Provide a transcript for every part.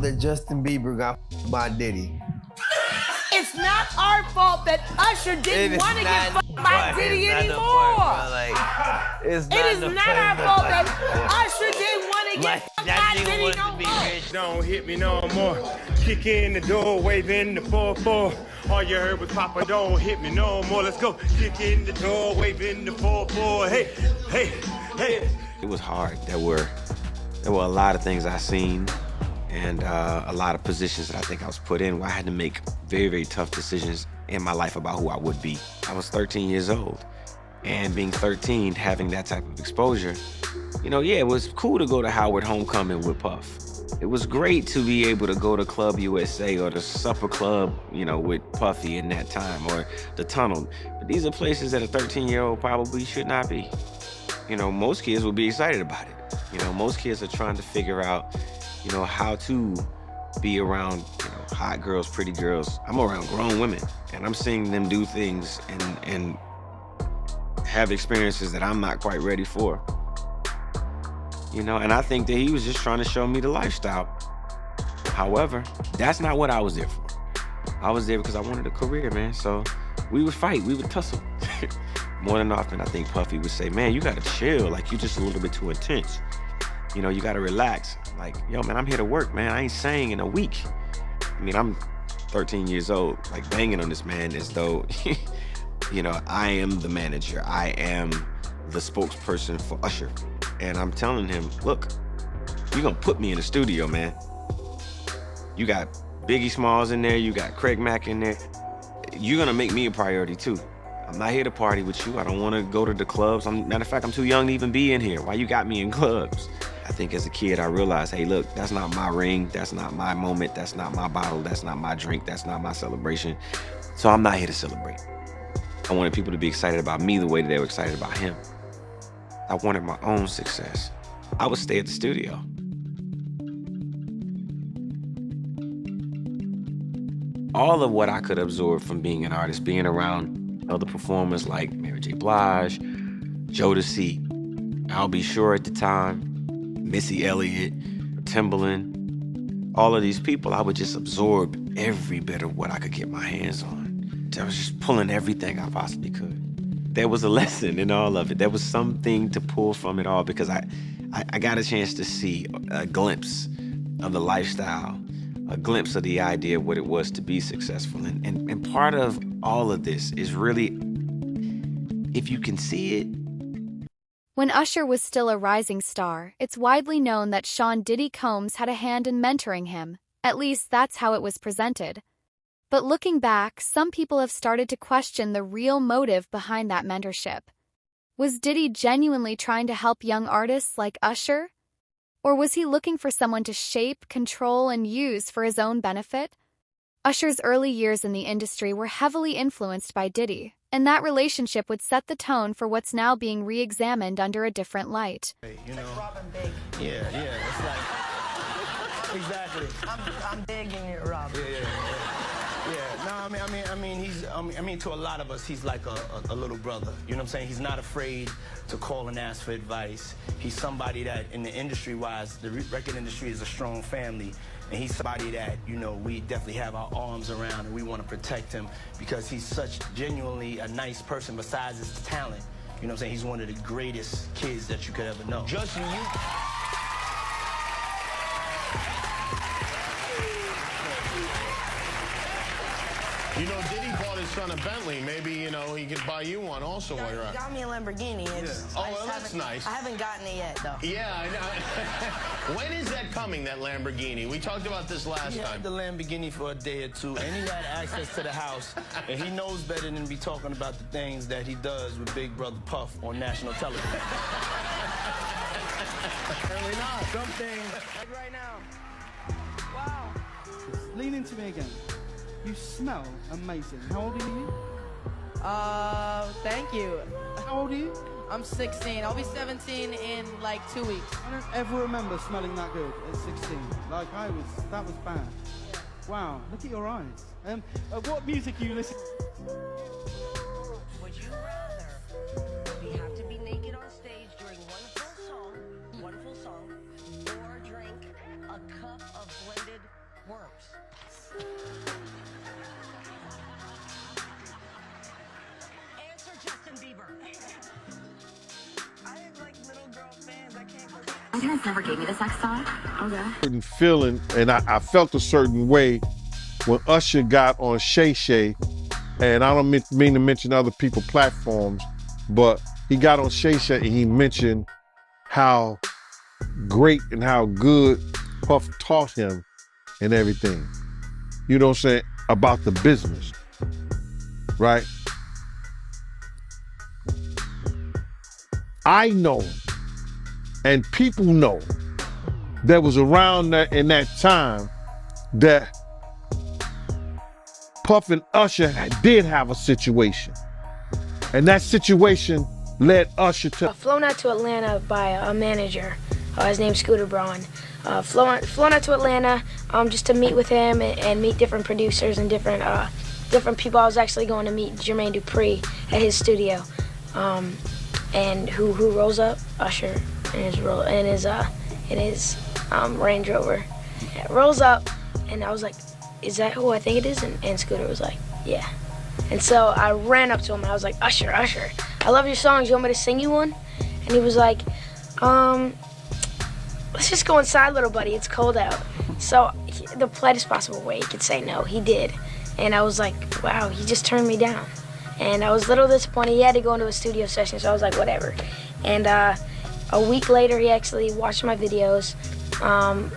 that Justin Bieber got by Diddy. It's not our fault that Usher didn't want to get fucked by Diddy anymore. It is not our fault that Usher didn't want to get fucked by Diddy no more. Don't hit me no more. Kick in the door, waving the 4-4. All you heard was Papa, don't hit me no more. Let's go. Kick in the door, waving the 4-4. Hey, hey, hey. It was hard. There were a lot of things I seen and a lot of positions that I think I was put in where I had to make very, very tough decisions in my life about who I would be. I was 13 years old, and being 13, having that type of exposure, yeah, it was cool to go to Howard Homecoming with Puff. It was great to be able to go to Club USA or the Supper Club, with Puffy in that time, or the Tunnel. But these are places that a 13-year-old probably should not be. Most kids would be excited about it. Most kids are trying to figure out, how to be around, hot girls, pretty girls. I'm around grown women, and I'm seeing them do things and have experiences that I'm not quite ready for. And I think that he was just trying to show me the lifestyle. However, that's not what I was there for. I was there because I wanted a career, man. So we would fight, we would tussle. More than often, I think Puffy would say, man, you gotta chill. Like, you just a little bit too intense. You gotta relax. Like, yo, man, I'm here to work, man. I ain't sang in a week. I'm 13 years old, like banging on this man as though, I am the manager. I am the spokesperson for Usher. And I'm telling him, look, you're gonna put me in the studio, man. You got Biggie Smalls in there, you got Craig Mack in there. You're gonna make me a priority too. I'm not here to party with you. I don't wanna go to the clubs. Matter of fact, I'm too young to even be in here. Why you got me in clubs? I think as a kid, I realized, hey, look, that's not my ring. That's not my moment. That's not my bottle. That's not my drink. That's not my celebration. So I'm not here to celebrate. I wanted people to be excited about me the way that they were excited about him. I wanted my own success. I would stay at the studio. All of what I could absorb from being an artist, being around other performers like Mary J. Blige, Jodeci, I'll Be Sure at the time, Missy Elliott, Timbaland, all of these people, I would just absorb every bit of what I could get my hands on. I was just pulling everything I possibly could. There was a lesson in all of it. There was something to pull from it all because I got a chance to see a glimpse of the lifestyle, a glimpse of the idea of what it was to be successful. And part of all of this is really, if you can see it. When Usher was still a rising star, it's widely known that Sean Diddy Combs had a hand in mentoring him. At least that's how it was presented. But looking back, some people have started to question the real motive behind that mentorship. Was Diddy genuinely trying to help young artists like Usher? Or was he looking for someone to shape, control, and use for his own benefit? Usher's early years in the industry were heavily influenced by Diddy, and that relationship would set the tone for what's now being re-examined under a different light. Hey, Yeah, it's like, exactly. I'm digging it, Robin. Yeah, no, I mean, to a lot of us, he's like a little brother. You know what I'm saying? He's not afraid to call and ask for advice. He's somebody that, in the industry-wise, the record industry is a strong family, and he's somebody that, we definitely have our arms around, and we want to protect him because he's such genuinely a nice person besides his talent. You know what I'm saying? He's one of the greatest kids that you could ever know. Justin, Diddy bought his son a Bentley. Maybe, he could buy you one also while you're out. Got me a Lamborghini. Oh, well, that's nice. I haven't gotten it yet, though. Yeah, I know. When is that coming, that Lamborghini? We talked about this last He time. had the Lamborghini for a day or two, and he had access to the house, and he knows better than to be talking about the things that he does with Big Brother Puff on national television. Apparently not. Something. Right now. Wow. Lean into me again. You smell amazing. How old are you? Thank you. How old are you? I'm 16. I'll be 17 in like 2 weeks. I don't ever remember smelling that good at 16. Like that was bad. Wow, look at your eyes. What music are you listening to? Would you rather we have to be naked on stage during one full song, or drink a cup of blended works. Answer Justin Bieber. I have like little girl fans. I can't go. My parents never gave me the sex doll. Okay. Certain feeling, and I felt a certain way when Usher got on Shay Shay, and I don't mean to mention other people's platforms, but he got on Shay Shay and he mentioned how great and how good Puff taught him and everything. You know what I'm saying? About the business, right? I know, and people know, that was around that in that time that Puff and Usher did have a situation. And that situation led Usher to... Flown out to Atlanta by a manager. His name's Scooter Braun. Flown out to Atlanta just to meet with him and meet different producers and different people. I was actually going to meet Jermaine Dupri at his studio. And who rolls up? Usher in his Range Rover. It rolls up, and I was like, is that who I think it is? And Scooter was like, yeah. And so I ran up to him and I was like, Usher, I love your songs. You want me to sing you one? And he was like, let's just go inside, little buddy. It's cold out. So the politest possible way he could say no, he did. And I was like, wow, he just turned me down. And I was a little disappointed. He had to go into a studio session, so I was like, whatever. And a week later, he actually watched my videos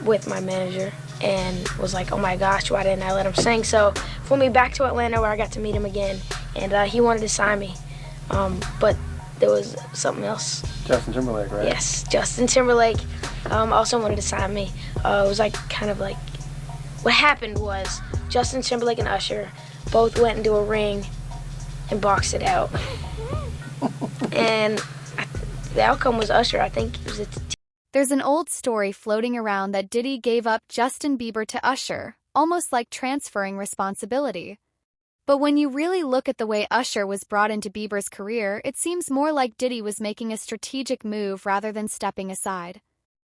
with my manager and was like, oh my gosh, why didn't I let him sing? So flew me back to Atlanta where I got to meet him again, and he wanted to sign me. But there was something else. Justin Timberlake, right? Yes, Justin Timberlake also wanted to sign me. It was like kind of like, what happened was Justin Timberlake and Usher both went into a ring and boxed it out. And the outcome was Usher. I think it was There's an old story floating around that Diddy gave up Justin Bieber to Usher, almost like transferring responsibility. But when you really look at the way Usher was brought into Bieber's career, it seems more like Diddy was making a strategic move rather than stepping aside.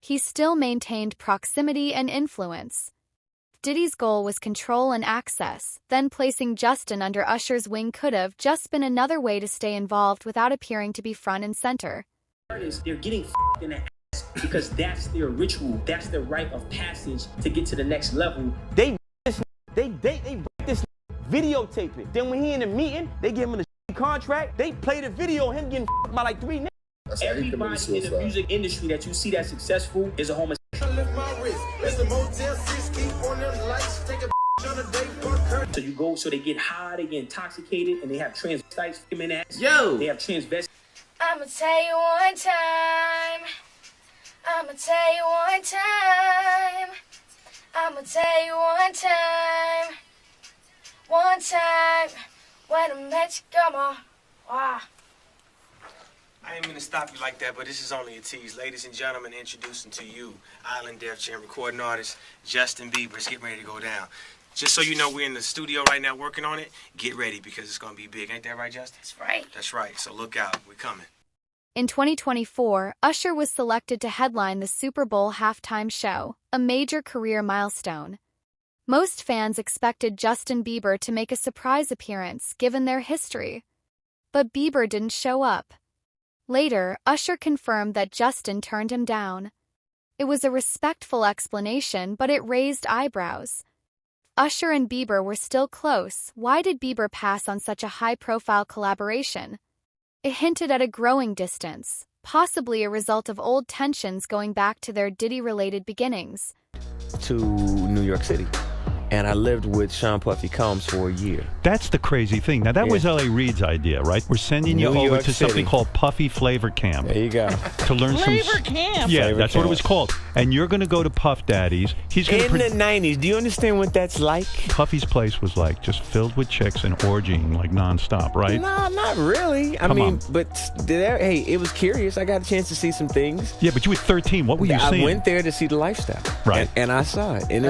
He still maintained proximity and influence. Diddy's goal was control and access, then placing Justin under Usher's wing could have just been another way to stay involved without appearing to be front and center. They're getting f***ed in the ass because that's their ritual, that's their rite of passage to get to the next level. They videotape it. Then when he in the meeting, they give him a contract. They play the video of him getting f***ed by like 3 niggas. Everybody in the music industry that you see that's successful is a homosexual. So you go, so they get high, they get intoxicated, and they have transvestites in the ass. Yo! They have transvestites. I'ma tell you one time. I'ma tell you one time. I'ma tell you one time. One time when I met you, come on. Wow. I ain't mean to stop you like that, but this is only a tease. Ladies and gentlemen, introducing to you, Island Def Jam recording artist, Justin Bieber. It's getting ready to go down. Just so you know, we're in the studio right now working on it. Get ready because it's going to be big. Ain't that right, Justin? That's right. That's right. So look out. We're coming. In 2024, Usher was selected to headline the Super Bowl halftime show, a major career milestone. Most fans expected Justin Bieber to make a surprise appearance given their history. But Bieber didn't show up. Later, Usher confirmed that Justin turned him down. It was a respectful explanation, but it raised eyebrows. Usher and Bieber were still close. Why did Bieber pass on such a high-profile collaboration? It hinted at a growing distance, possibly a result of old tensions going back to their Diddy-related beginnings. To New York City. And I lived with Sean Puffy Combs for a year. That's the crazy thing. Now, that was L.A. Reid's idea, right? We're sending you over to something called Puffy Flavor Camp. There you go. To learn Flavor Camp? Yeah, Flavor that's Camp. what it was called. And you're going to go to Puff Daddy's. He's going in the 90s. Do you understand what that's like? Puffy's place was like just filled with chicks and orgying like nonstop, right? No, not really. I mean, but hey, it was curious. I got a chance to see some things. Yeah, but you were 13. What were you seeing? I went there to see the lifestyle. Right. And I saw it. And it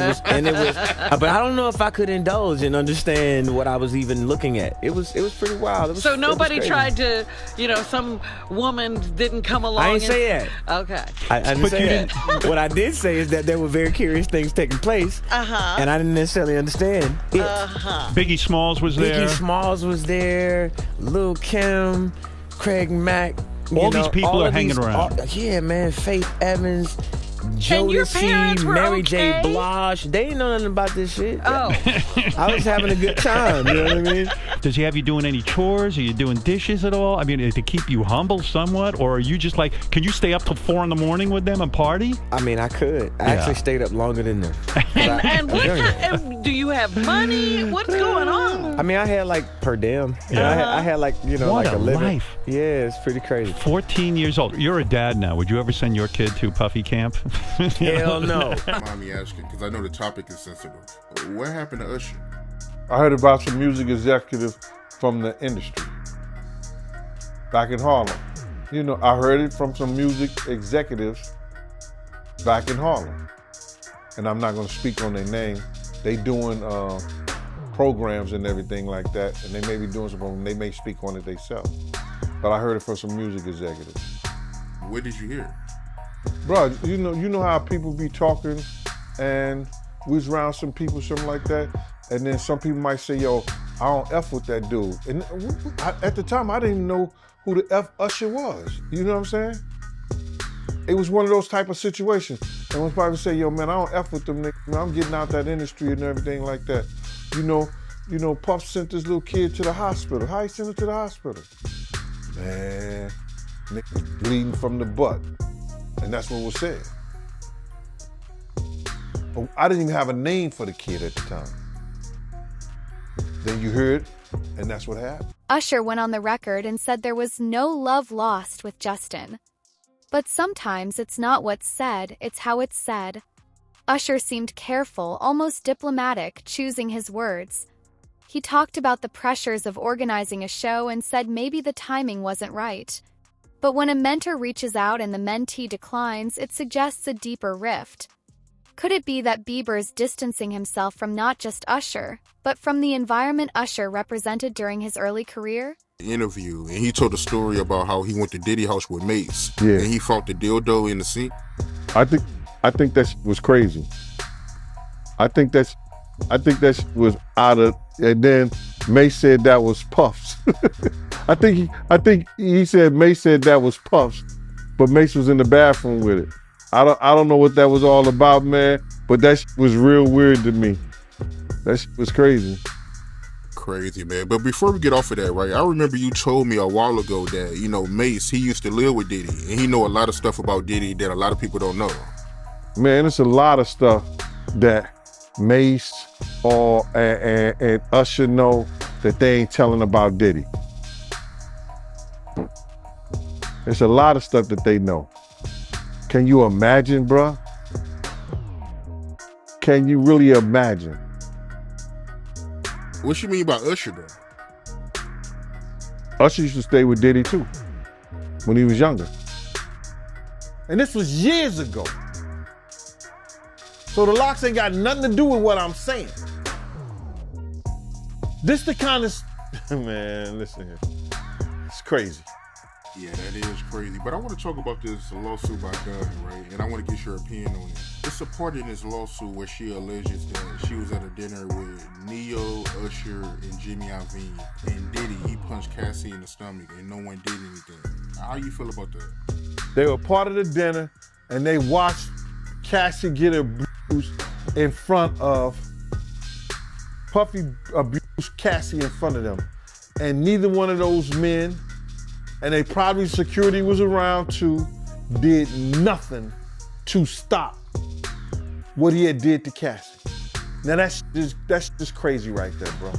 was, but I don't know if I could indulge and understand what I was even looking at. It was pretty wild. So nobody tried to, some woman didn't come along. I didn't say that. Okay. I didn't say that. What I did say is that there were very curious things taking place, and I didn't necessarily understand it. Biggie Smalls was there. Biggie Smalls was there. Lil' Kim, Craig Mack. All these people are hanging around. Yeah, man. Faith Evans, And your Jodeci, parents were Mary okay? J. Blige. They didn't know nothing about this shit. Oh. I was having a good time. You know what I mean? Does he have you doing any chores? Are you doing dishes at all? I mean, to keep you humble somewhat? Or are you just like, can you stay up till 4 a.m. with them and party? I mean, I could. I actually stayed up longer than them. And do you have money? What's going on? I mean, I had like per diem. I had like, What like a a living. life. Yeah, it's pretty crazy. 14 years old. You're a dad now. Would you ever send your kid to Puffy camp? Hell no. Mind me asking, because I know the topic is sensitive. What happened to Usher? I heard about some music executive from the industry back in Harlem. You know, I heard it from some music executives back in Harlem. And I'm not going to speak on their name. They doing programs and everything like that, and they may be doing something, they may speak on it themselves. But I heard it from some music executives. Where did you hear? Bro, you know how people be talking, and we was around some people, something like that, and then some people might say, yo, I don't F with that dude. And at the time, I didn't even know who the F Usher was. You know what I'm saying? It was one of those type of situations. And when probably say, yo, man, I don't F with them niggas. I'm getting out that industry and everything like that. You know, Puff sent this little kid to the hospital. How he sent him to the hospital? Man, nigga bleeding from the butt. And that's what was said. But I didn't even have a name for the kid at the time. Then you heard, and that's what happened. Usher went on the record and said there was no love lost with Justin. But sometimes it's not what's said, it's how it's said. Usher seemed careful, almost diplomatic, choosing his words. He talked about the pressures of organizing a show and said maybe the timing wasn't right. But when a mentor reaches out and the mentee declines, it suggests a deeper rift. Could it be that Bieber's distancing himself from not just Usher, but from the environment Usher represented during his early career? Interview, and he told a story about how he went to Diddy house with Mace, Yeah. and he fought the dildo in the sink. I think that was crazy. I think that was out of, and then Mace said that was Puff's. I think he said Mace said that was Puff's, but Mace was in the bathroom with it. I don't know what that was all about, man, but that was real weird to me. That was crazy. Crazy, man. But before we get off of that, right, I remember you told me a while ago that, Mace, he used to live with Diddy, and he know a lot of stuff about Diddy that a lot of people don't know. Man, it's a lot of stuff that Mace and Usher know that they ain't telling about Diddy. There's a lot of stuff that they know. Can you imagine, bruh? Can you really imagine? What you mean by Usher, though? Usher used to stay with Diddy, too, when he was younger. And this was years ago. So the locks ain't got nothing to do with what I'm saying. This the kind of, man, listen here. It's crazy. Yeah, that is crazy. But I want to talk about this lawsuit by Dunn, right? And I want to get your opinion on it. It's a part in this lawsuit where she alleges that she was at a dinner with Neo, Usher, and Jimmy Iovine. And Diddy, he punched Cassie in the stomach and no one did anything. How you feel about that? They were part of the dinner and they watched Cassie get abused in front of, Puffy abused Cassie in front of them. And neither one of those men, and they probably security was around too, did nothing to stop what he had did to Cassie. Now that's just crazy right there, bro.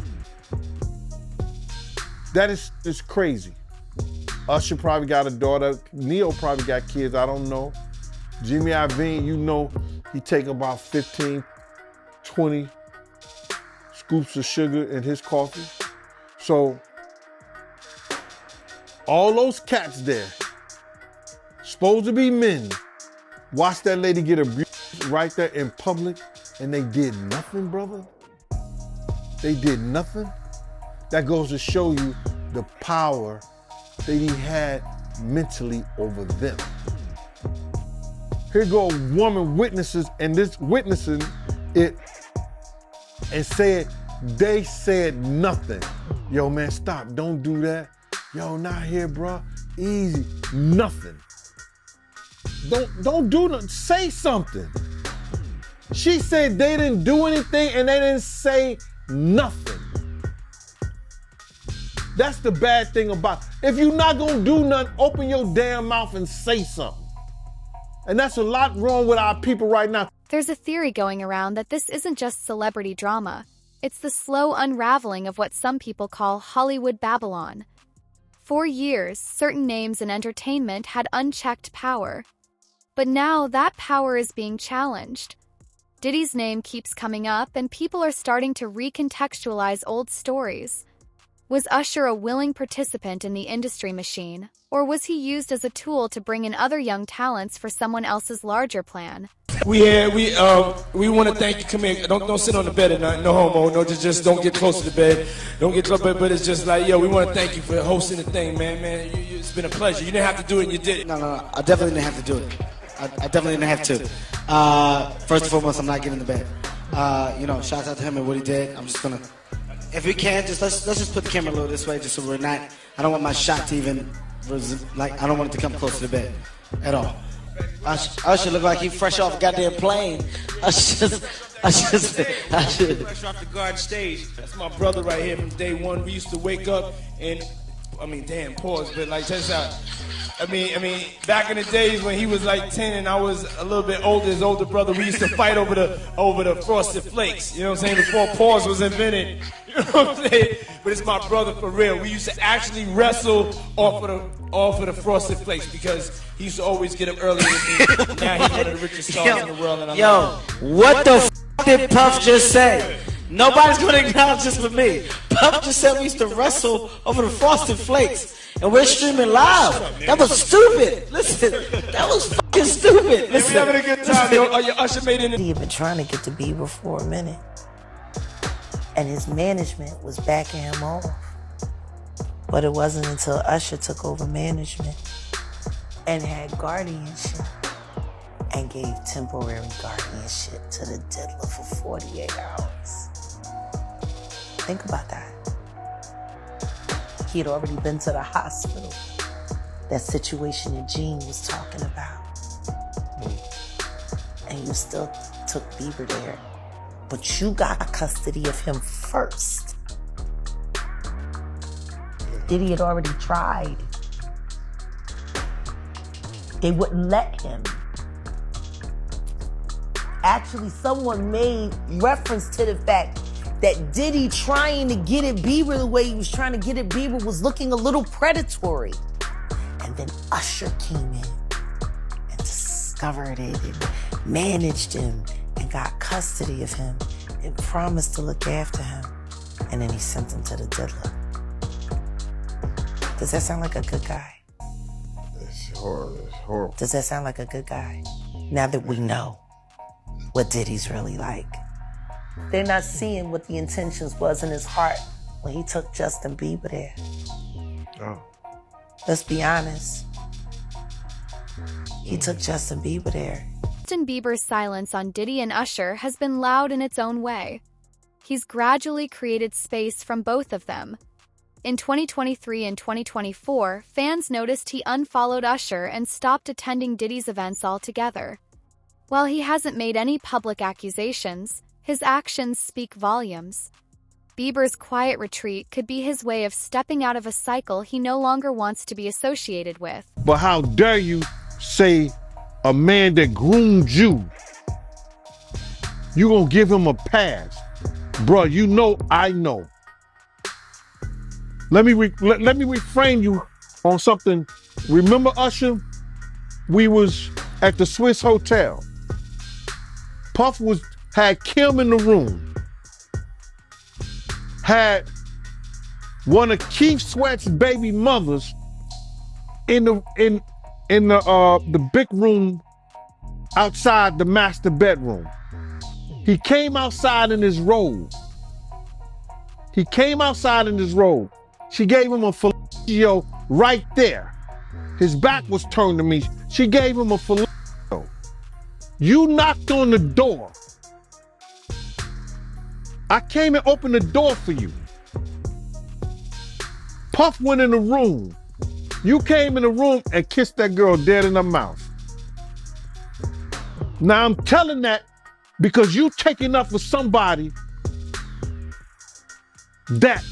That is just crazy. Usher probably got a daughter. Neo probably got kids, I don't know. Jimmy Iovine, he take about 15, 20 scoops of sugar in his coffee. So, all those cats there, supposed to be men, watch that lady get abused right there in public, and they did nothing, brother. They did nothing. That goes to show you the power that he had mentally over them. Here go a woman witnesses and this witnessing it and said, they said nothing. Yo, man, stop, don't do that. Yo, not here, bro. Easy, nothing. Don't do nothing, say something. She said they didn't do anything and they didn't say nothing. That's the bad thing about it. If you're not gonna do nothing, open your damn mouth and say something. And that's a lot wrong with our people right now. There's a theory going around that this isn't just celebrity drama. It's the slow unraveling of what some people call Hollywood Babylon. For years, certain names in entertainment had unchecked power. But now that power is being challenged. Diddy's name keeps coming up, and people are starting to recontextualize old stories. Was Usher a willing participant in the industry machine, or was he used as a tool to bring in other young talents for someone else's larger plan? We want to thank you. Come here. Don't sit on the bed at night. No homo. No, just don't get close to the bed. Don't get close. But it's just like, yo, we want to thank you for hosting the thing, man. It's been a pleasure. You didn't have to do it, and you did it. No, I definitely didn't have to do it. I definitely didn't have to. First and foremost, I'm not getting in the bed. Shout out to him and what he did. I'm just gonna, if we can, just let's just put the camera a little this way, just so we're not. I don't want my shot to even, I don't want it to come close to the bed at all. Usher look like he fresh off a goddamn plane. Usher. Fresh off the garden stage. That's my brother right here from day one. We used to wake up and, pause, but like, check this out. Back in the days when he was like 10 and I was a little bit older, his older brother, we used to fight over the Frosted Flakes. You know what I'm saying? Before pause was invented. You know what I'm saying? But it's my brother for real. We used to actually wrestle off of the Frosted Flakes because he used to always get up early with me. Now he's one of the richest stars in the world. And What the f did Puff just say? Nobody's gonna acknowledge this but me. Puff just said we used to wrestle over the Frosted Flakes. And we're streaming live. That was stupid. Listen, that was fucking stupid. Listen, we're having a good time. Your Usher made it. He had been trying to get to Bieber for a minute. And his management was backing him off. But it wasn't until Usher took over management and had guardianship and gave temporary guardianship to the diddler for 48 hours. Think about that. He had already been to the hospital. That situation that Gene was talking about. And you still took Bieber there. But you got custody of him first. Diddy had already tried. They wouldn't let him. Actually, someone made reference to the fact that Diddy trying to get at Bieber the way he was trying to get at Bieber was looking a little predatory. And then Usher came in and discovered it and managed him and got custody of him and promised to look after him. And then he sent him to the diddler. Does that sound like a good guy? It's horrible. Does that sound like a good guy? Now that we know what Diddy's really like. They're not seeing what the intentions was in his heart when he took Justin Bieber there. Oh. Let's be honest. He took Justin Bieber there. Justin Bieber's silence on Diddy and Usher has been loud in its own way. He's gradually created space from both of them. In 2023 and 2024, fans noticed he unfollowed Usher and stopped attending Diddy's events altogether. While he hasn't made any public accusations, his actions speak volumes. Bieber's quiet retreat could be his way of stepping out of a cycle he no longer wants to be associated with. But how dare you say a man that groomed you, you gonna give him a pass? Bruh, you know I know. Let me reframe you on something. Remember Usher? We was at the Swiss Hotel. Puff had Kim in the room. Had one of Keith Sweat's baby mothers in the big room outside the master bedroom. He came outside in his robe. She gave him a fellatio right there. His back was turned to me. She gave him a fellatio. You knocked on the door. I came and opened the door for you. Puff went in the room. You came in the room and kissed that girl dead in her mouth. Now I'm telling that because you taking up for somebody that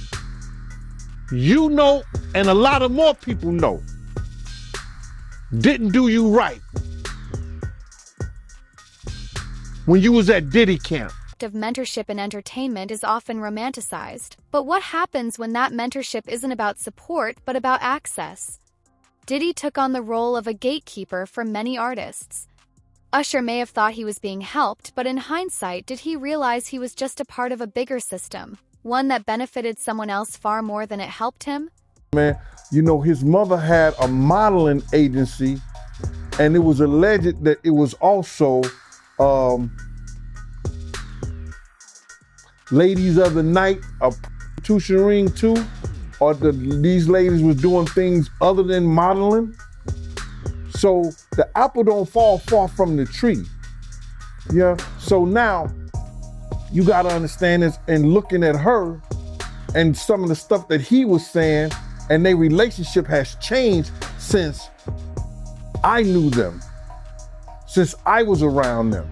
you know and a lot of more people know didn't do you right when you was at Diddy camp. Of mentorship in entertainment is often romanticized. But what happens when that mentorship isn't about support but about access? Diddy took on the role of a gatekeeper for many artists. Usher may have thought he was being helped, but in hindsight, did he realize he was just a part of a bigger system, one that benefited someone else far more than it helped him? Man, you know, his mother had a modeling agency, and it was alleged that it was also ladies of the night, a prostitution ring too, or these ladies was doing things other than modeling. So the apple don't fall far from the tree. Yeah. So now you gotta understand this, and looking at her and some of the stuff that he was saying, and their relationship has changed since I knew them, since I was around them.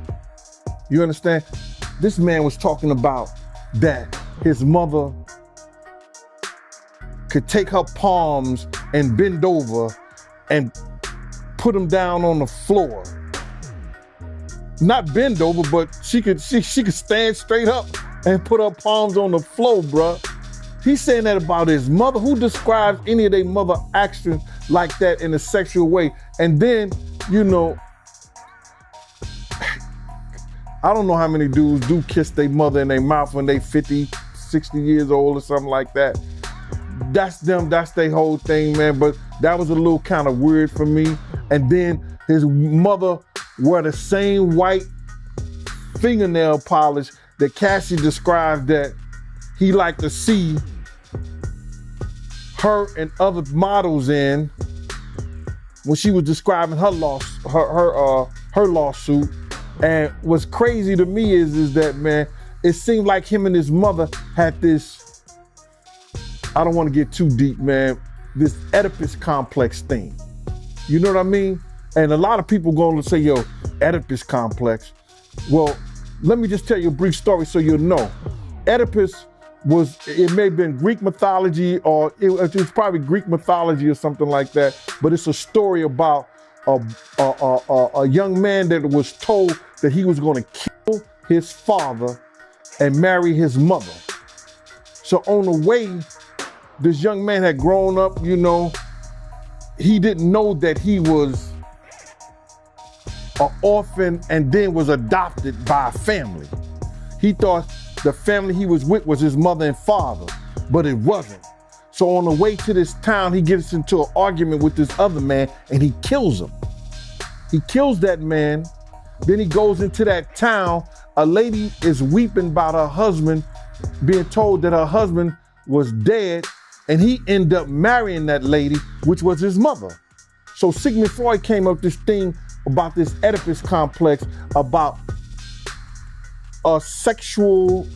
You understand? This man was talking about that his mother could take her palms and bend over and put them down on the floor. Not bend over, but she could stand straight up and put her palms on the floor, bruh. He's saying that about his mother. Who describes any of their mother actions like that in a sexual way? And then, you know, I don't know how many dudes do kiss their mother in their mouth when they 50, 60 years old or something like that. That's them, that's their whole thing, man. But that was a little kind of weird for me. And then his mother wore the same white fingernail polish that Cassie described that he liked to see her and other models in when she was describing her lawsuit. And what's crazy to me is that, man, it seemed like him and his mother had this, I don't want to get too deep, man, this Oedipus complex thing. You know what I mean? And a lot of people going to say, yo, Oedipus complex. Well, let me just tell you a brief story so you'll know. Oedipus was, it may have been Greek mythology, or it was probably Greek mythology or something like that, but it's a story about a young man that was told that he was going to kill his father and marry his mother. So on the way, this young man had grown up, you know, he didn't know that he was an orphan and then was adopted by a family. He thought the family he was with was his mother and father, but it wasn't. So on the way to this town, he gets into an argument with this other man and he kills him. He kills that man. Then he goes into that town. A lady is weeping about her husband, being told that her husband was dead, and he ended up marrying that lady, which was his mother. So Sigmund Freud came up with this thing about this Oedipus complex, about a sexual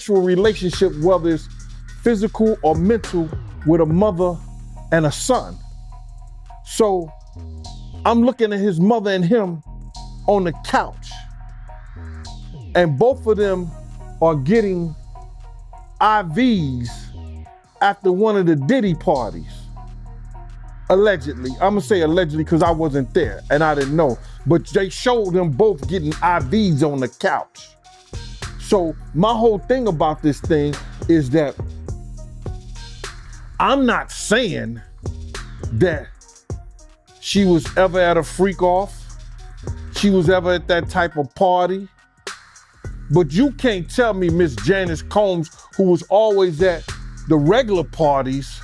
relationship, whether it's physical or mental, with a mother and a son. So I'm looking at his mother and him on the couch, and both of them are getting IVs after one of the Diddy parties. Allegedly. I'm gonna say allegedly because I wasn't there and I didn't know, but they showed them both getting IVs on the couch. So my whole thing about this thing is that I'm not saying that she was ever at a freak off, she was ever at that type of party, but you can't tell me Miss Janice Combs, who was always at the regular parties,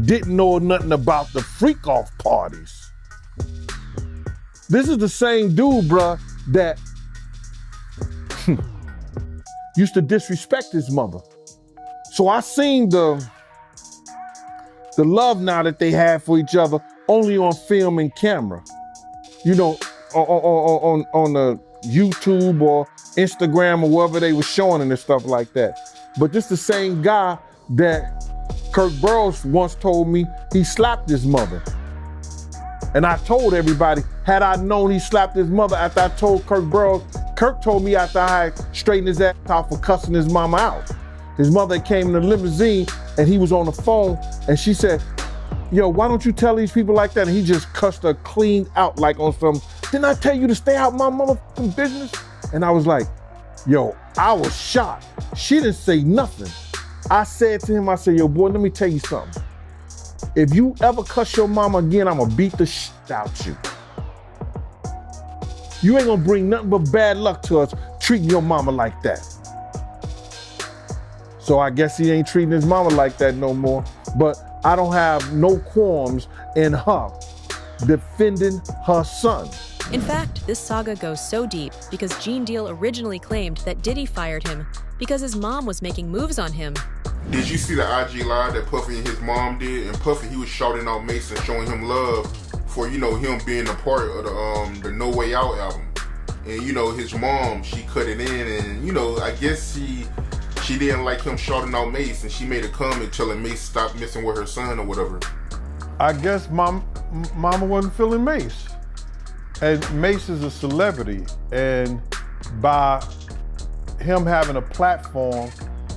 didn't know nothing about the freak off parties. This is the same dude, bruh, that used to disrespect his mother. So I seen the love now that they had for each other only on film and camera. you know, on the YouTube or Instagram or wherever they were showing and stuff like that. But this the same guy that Kirk Burrows once told me he slapped his mother. And I told everybody, had I known he slapped his mother after I told Kirk Burrows, Kirk told me after I straightened his ass out for cussing his mama out. His mother came in the limousine and he was on the phone and she said, yo, why don't you tell these people like that? And he just cussed her clean out like on some, didn't I tell you to stay out my motherfucking business? And I was like, yo, I was shocked. She didn't say nothing. I said to him, I said, yo, boy, let me tell you something. If you ever cuss your mama again, I'm gonna beat the shit out you. You ain't gonna bring nothing but bad luck to us treating your mama like that. So I guess he ain't treating his mama like that no more. But I don't have no qualms in her defending her son. In fact, this saga goes so deep because Gene Deal originally claimed that Diddy fired him because his mom was making moves on him. Did you see the IG live that Puffy and his mom did? And Puffy, he was shouting out Mason, showing him love for, you know, him being a part of the No Way Out album. And, you know, his mom, she cut it in and, you know, I guess she didn't like him shouting out Mace and she made a comment telling Mace stop messing with her son or whatever. I guess mama wasn't feeling Mace. And Mace is a celebrity. And by him having a platform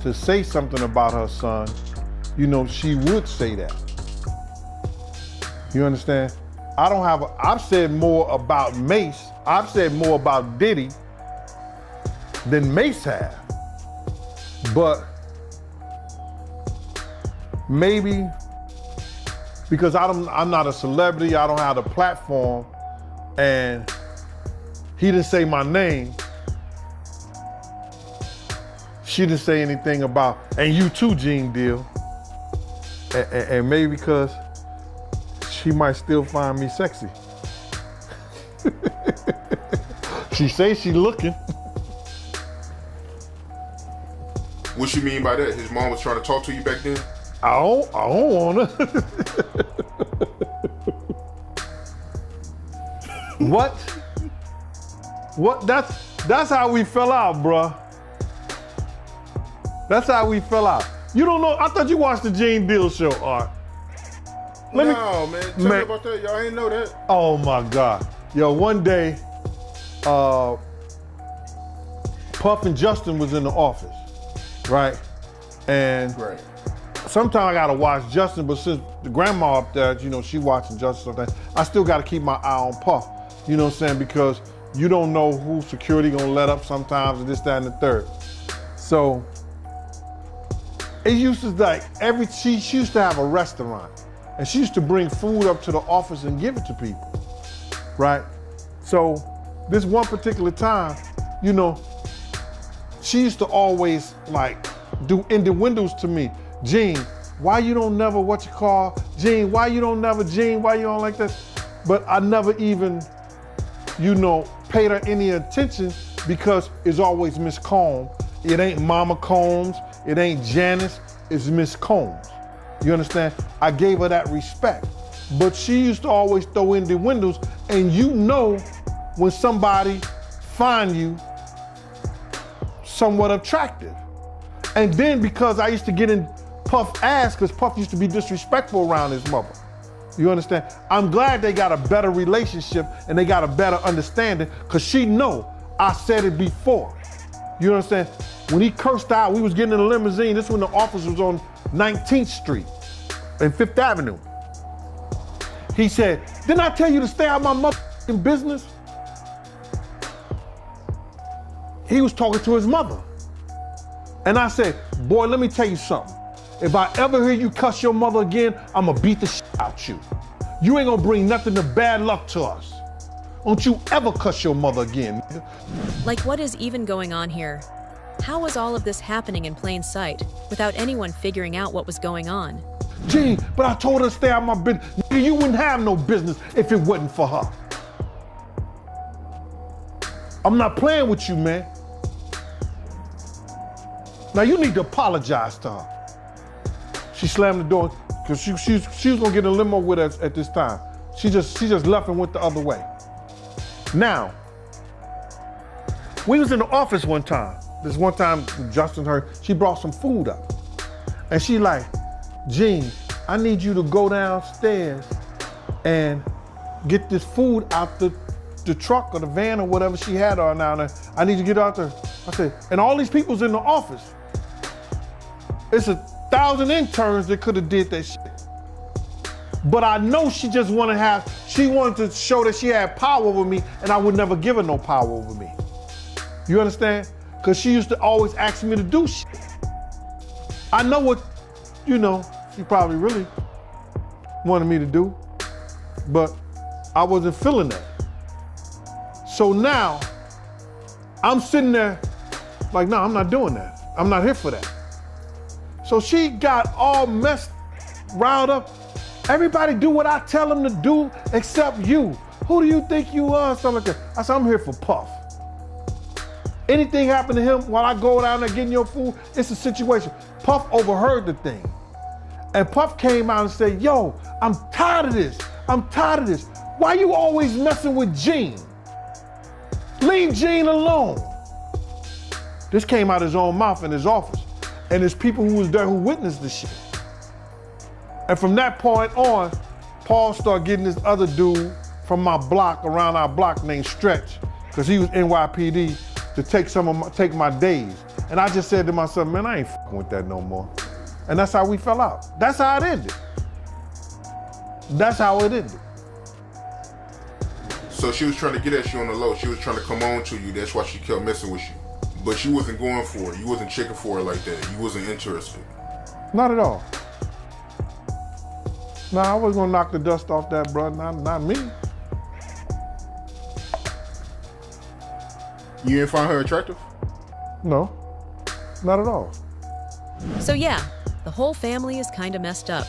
to say something about her son, you know, she would say that. You understand? I've said more about Mace, I've said more about Diddy than Mace have. But maybe because I'm not a celebrity, I don't have the platform, and he didn't say my name, she didn't say anything about, and you too, Gene Deal. And maybe because she might still find me sexy. She say she looking. What you mean by that? His mom was trying to talk to you back then? I don't wanna. What? What? That's how we fell out, bruh. That's how we fell out. You don't know? I thought you watched the Gene Deal show, Art. Man, tell me about that. Y'all ain't know that. Oh my God. Yo, one day, Puff and Justin was in the office, right? And sometimes I gotta watch Justin, but since the grandma up there, you know, she watching Justin sometimes, I still gotta keep my eye on Puff. You know what I'm saying? Because you don't know who security gonna let up sometimes, and this, that, and the third. So, it used to like, she used to have a restaurant, and she used to bring food up to the office and give it to people, right? So, this one particular time, you know, she used to always like do innuendos to me. Gene, why you don't never Gene, why you don't like this? But I never even, you know, paid her any attention because it's always Miss Combs. It ain't Mama Combs, it ain't Janice, it's Miss Combs. You understand? I gave her that respect. But she used to always throw in the windows, and you know when somebody find you somewhat attractive. And then because I used to get in Puff's ass, because Puff used to be disrespectful around his mother. You understand? I'm glad they got a better relationship and they got a better understanding, because she know I said it before. You understand? When he cursed out, we was getting in a limousine. This when the office was on 19th Street and 5th Avenue. He said, didn't I tell you to stay out of my motherfucking business? He was talking to his mother. And I said, boy, let me tell you something. If I ever hear you cuss your mother again, I'm gonna beat the shit out you. You ain't gonna bring nothing but bad luck to us. Don't you ever cuss your mother again. Like, what is even going on here? How was all of this happening in plain sight without anyone figuring out what was going on? Gee, but I told her to stay out of my business. Nigga, you wouldn't have no business if it wasn't for her. I'm not playing with you, man. Now you need to apologize to her. She slammed the door because she was gonna get in a limo with us at this time. She just left and went the other way. Now, we was in the office one time. This one time, Justin, she brought some food up. And she like, Gene, I need you to go downstairs and get this food out the truck or the van or whatever she had on down there. I need you to get out there. I said, and all these people's in the office. It's 1,000 interns that could have did that shit. But I know she just she wanted to show that she had power over me, and I would never give her no power over me. You understand? Because she used to always ask me to do shit. I know what, she probably really wanted me to do, but I wasn't feeling that. So now, I'm sitting there like, no, I'm not doing that. I'm not here for that. So she got all riled up. Everybody do what I tell them to do except you. Who do you think you are? Something like that. I said, I'm here for Puff. Anything happen to him while I go down there getting your food, it's a situation. Puff overheard the thing. And Puff came out and said, yo, I'm tired of this. I'm tired of this. Why you always messing with Gene? Leave Gene alone. This came out his own mouth in his office. And there's people who was there who witnessed the shit. And from that point on, Paul started getting this other dude from my block, around our block, named Stretch, because he was NYPD, to take my days. And I just said to myself, man, I ain't fucking with that no more. And that's how we fell out. That's how it ended. That's how it ended. So she was trying to get at you on the low. She was trying to come on to you. That's why she kept messing with you. But you wasn't going for it. You wasn't checking for it like that. You wasn't interested. Not at all. Nah, I was gonna knock the dust off that, bro. Not me. You didn't find her attractive? No, not at all. So yeah, the whole family is kinda messed up.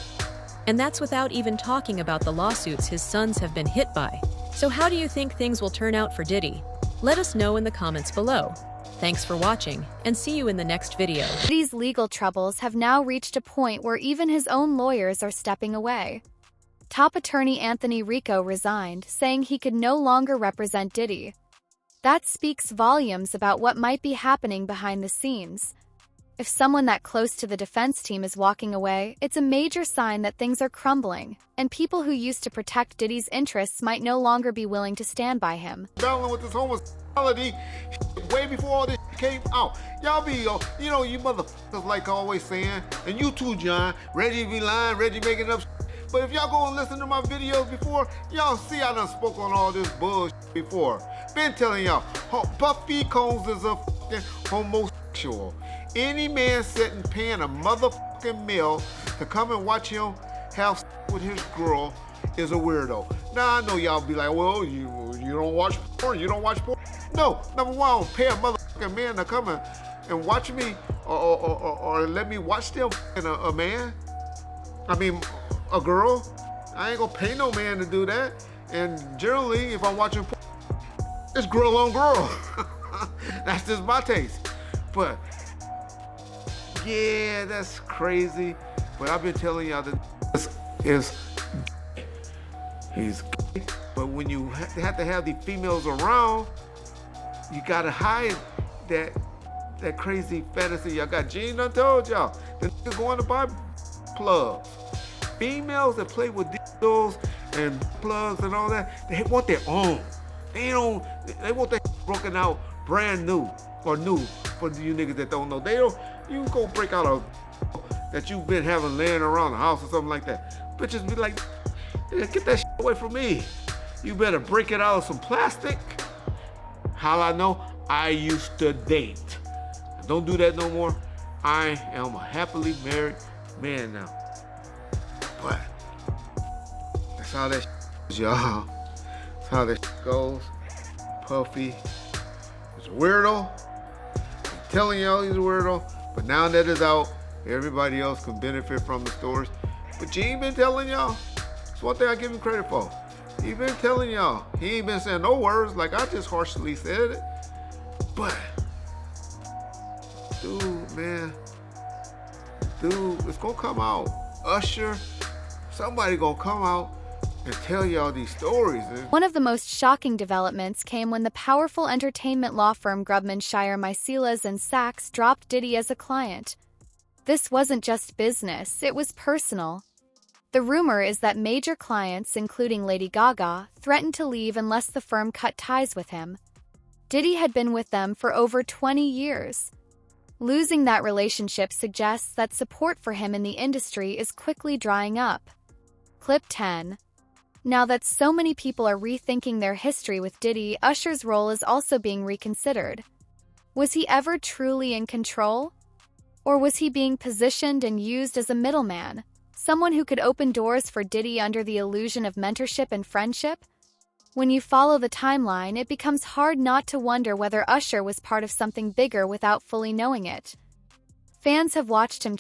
And that's without even talking about the lawsuits his sons have been hit by. So how do you think things will turn out for Diddy? Let us know in the comments below. Thanks for watching, and see you in the next video. Diddy's legal troubles have now reached a point where even his own lawyers are stepping away. Top attorney Anthony Rico resigned, saying he could no longer represent Diddy. That speaks volumes about what might be happening behind the scenes. If someone that close to the defense team is walking away, it's a major sign that things are crumbling, and people who used to protect Diddy's interests might no longer be willing to stand by him. Battling with this homosexuality way before all this came out. Y'all be, you motherfuckers like always saying, and you too, John, Reggie be lying, Reggie making up. But if y'all go and listen to my videos before, y'all see I done spoke on all this bullshit before. Been telling y'all, Puffy Combs is a fucking homosexual. Any man sitting paying a motherfucking meal to come and watch him have with his girl is a weirdo. Now I know y'all be like, well, you don't watch porn, you don't watch porn. No, number one, I don't pay a motherfucking man to come and watch me or let me watch them a man. I mean, a girl. I ain't gonna pay no man to do that. And generally, if I'm watching porn, it's girl on girl. That's just my taste. But yeah, that's crazy. But I've been telling y'all that he's gay. But when you have to have these females around, you gotta hide that crazy fantasy. I got Gene done told y'all. The niggas going to buy plugs. Females that play with dildos and plugs and all that, they want their own. They want that broken out brand new or new for you niggas that don't know. You go break out a that you've been having laying around the house or something like that. Bitches be like, get that shit away from me. You better break it out of some plastic. How I know? I used to date. Don't do that no more. I am a happily married man now. But that's how that is, y'all. That's how that goes. Puffy is a weirdo. I'm telling y'all he's a weirdo. But now that it's out, everybody else can benefit from the stories. But Gene been telling y'all. That's one thing I give him credit for. He been telling y'all. He ain't been saying no words like I just harshly said it. But, dude, man. Dude, it's gonna come out. Usher, somebody gonna come out and tell you all these stories. One of the most shocking developments came when the powerful entertainment law firm Grubman Shire Mycelas and Sachs dropped Diddy as a client. This wasn't just business, it was personal. The rumor is that major clients, including Lady Gaga, threatened to leave unless the firm cut ties with him. Diddy had been with them for over 20 years. Losing that relationship suggests that support for him in the industry is quickly drying up. Clip 10. Now that so many people are rethinking their history with Diddy, Usher's role is also being reconsidered. Was he ever truly in control? Or was he being positioned and used as a middleman? Someone who could open doors for Diddy under the illusion of mentorship and friendship? When you follow the timeline, it becomes hard not to wonder whether Usher was part of something bigger without fully knowing it. Fans have watched him